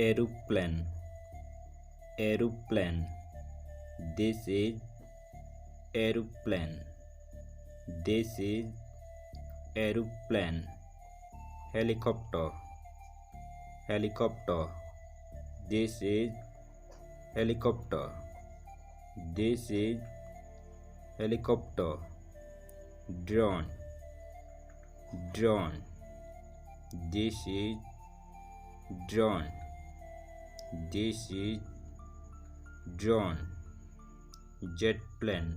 aeroplane, aeroplane. This is aeroplane. This is aeroplane. Helicopter, helicopter. This is helicopter. This is helicopter. Drone, drone. This is drone. This is drone. Jet plane,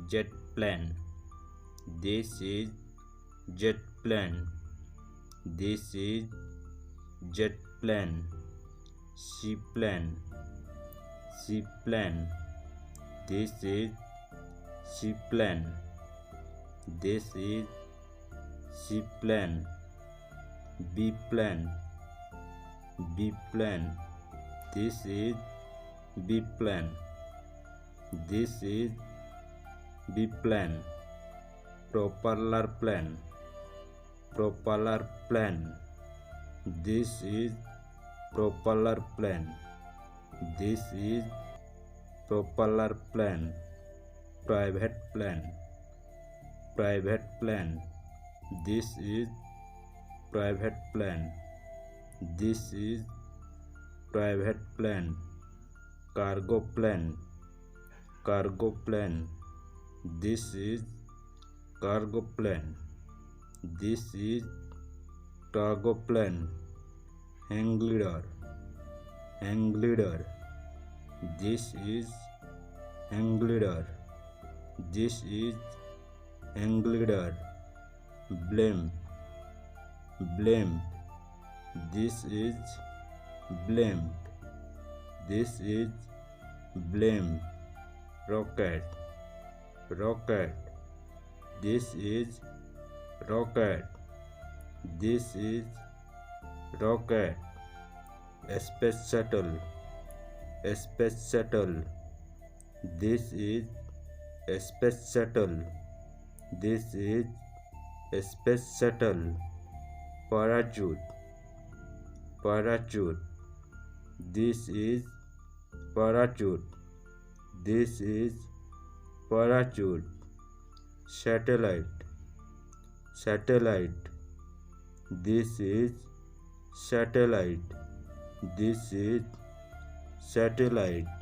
jet plane. This is jet plane. This is jet plane. Seaplane, seaplane. This is seaplane. This is seaplane. Biplane, biplane. This is biplane. This is biplane. Propeller plane, propeller plane. This is propeller plane. This is propeller plane. Private plane, private plane. This is private plane. This is private plane. Cargo plane, cargo plane. This is cargo plane. This is cargo plane. Hang glider, hang glider. This is hang glider. This is hang glider. Blimp, blimp. This is blimp. This is blimp. Rocket, rocket. This is rocket. This is rocket. Space shuttle, space shuttle. This is space shuttle. This is space shuttle. Parachute, parachute. This is parachute. This is parachute. Satellite, satellite. This is satellite. This is satellite.